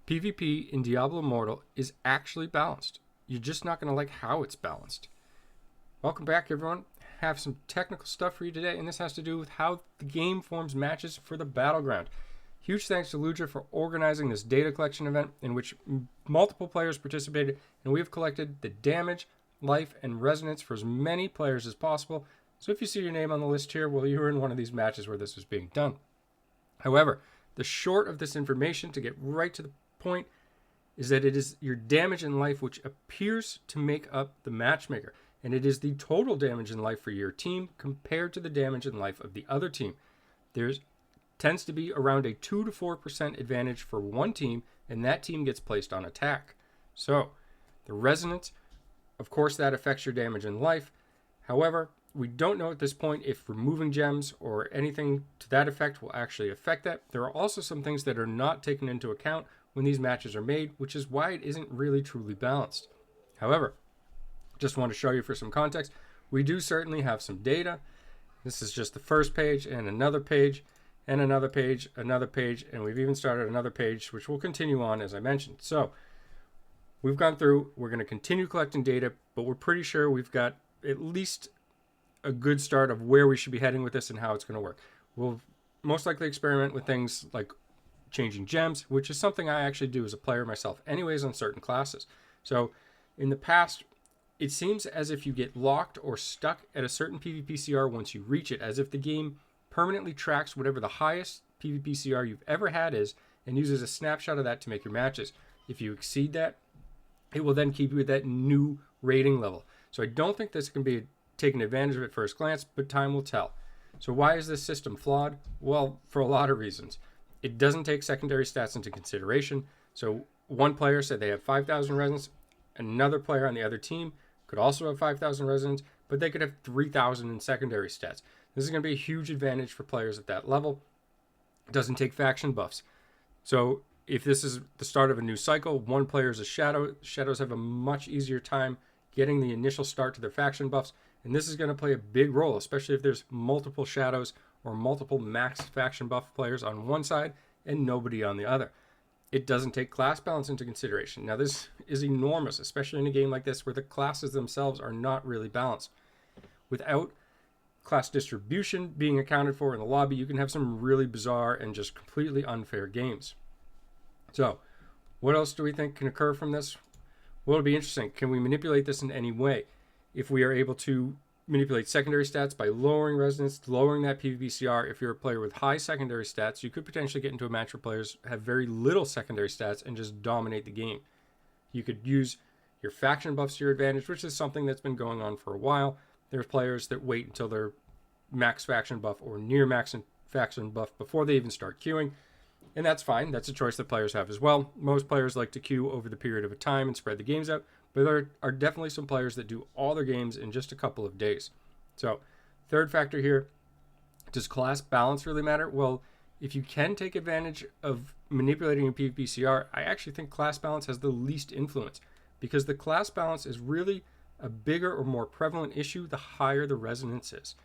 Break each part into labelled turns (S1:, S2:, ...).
S1: PvP in Diablo Immortal is actually balanced. You're just not going to like how it's balanced. Welcome back, everyone. Have some technical stuff for you today, and this has to do with how the game forms matches for the Battleground. Huge thanks to Leudra for organizing this data collection event in which multiple players participated, and we have collected the damage, life, and resonance for as many players as possible. So if you see your name on the list here, well, you were in one of these matches where this was being done. However, the short of this information, to get right to the point, is that it is your damage and life which appears to make up the matchmaker, and it is the total damage and life for your team compared to the damage and life of the other team. There's tends to be around a 2 to 4% advantage for one team, and that team gets placed on attack. So the resonance, of course, that affects your damage and life. However, we don't know at this point if removing gems or anything to that effect will actually affect that. There are also some things that are not taken into account when these matches are made, which is why it isn't really truly balanced. However, just want to show you for some context, we do certainly have some data. This is just the first page and another page and another page, and we've even started another page, which we'll continue on as I mentioned. So we've gone through, we're going to continue collecting data, but we're pretty sure we've got at least a good start of where we should be heading with this and how it's going to work. We'll most likely experiment with things like changing gems, which is something I actually do as a player myself anyways on certain classes. So in the past, it seems as if you get locked or stuck at a certain PvP CR once you reach it, as if the game permanently tracks whatever the highest PvP CR you've ever had is and uses a snapshot of that to make your matches. If you exceed that, it will then keep you at that new rating level. So I don't think this can be taken advantage of at first glance, but time will tell. So why is this system flawed? Well, for a lot of reasons. It doesn't take secondary stats into consideration. So one player said they have 5,000 resonance. Another player on the other team could also have 5,000 resonance, but they could have 3,000 in secondary stats. This is going to be a huge advantage for players at that level. It doesn't take faction buffs. So if this is the start of a new cycle, one player is a shadow. Shadows have a much easier time getting the initial start to their faction buffs, and this is going to play a big role, especially if there's multiple shadows or multiple max faction buff players on one side and nobody on the other. It doesn't take class balance into consideration. Now, this is enormous, especially in a game like this where the classes themselves are not really balanced. Without class distribution being accounted for in the lobby, you can have some really bizarre and just completely unfair games. So, what else do we think can occur from this? Well, it'll be interesting. Can we manipulate this in any way? If we are able to manipulate secondary stats by lowering resonance, lowering that PvP CR, if you're a player with high secondary stats, you could potentially get into a match where players have very little secondary stats and just dominate the game. You could use your faction buffs to your advantage, which is something that's been going on for a while. There's players that wait until they're max faction buff or near max faction buff before they even start queuing. And that's fine. That's a choice that players have as well. Most players like to queue over the period of a time and spread the games out, but there are definitely some players that do all their games in just a couple of days. So, third factor here, does class balance really matter? Well, if you can take advantage of manipulating your PvP CR, I actually think class balance has the least influence, because the class balance is really a bigger or more prevalent issue the higher the resonance is.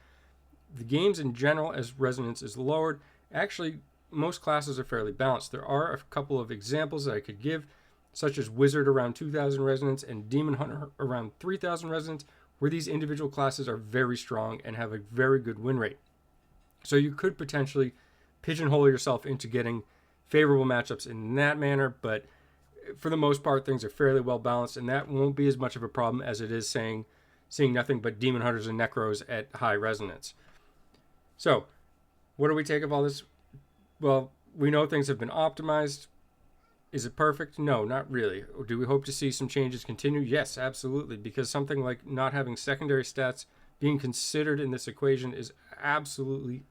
S1: The games in general, as resonance is lowered, actually most classes are fairly balanced. There are a couple of examples that I could give, such as Wizard around 2,000 resonance and Demon Hunter around 3,000 resonance, where these individual classes are very strong and have a very good win rate. So you could potentially pigeonhole yourself into getting favorable matchups in that manner, but for the most part, things are fairly well balanced, and that won't be as much of a problem as it is seeing nothing but Demon Hunters and Necros at high resonance. So, what do we take of all this? Well, we know things have been optimized. Is it perfect? No, not really. Or do we hope to see some changes continue? Yes, absolutely, because something like not having secondary stats being considered in this equation is absolutely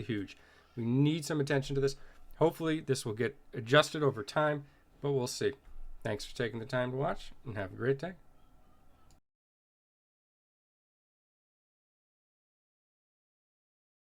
S1: huge. We need some attention to this. Hopefully, this will get adjusted over time, but we'll see. Thanks for taking the time to watch, and have a great day.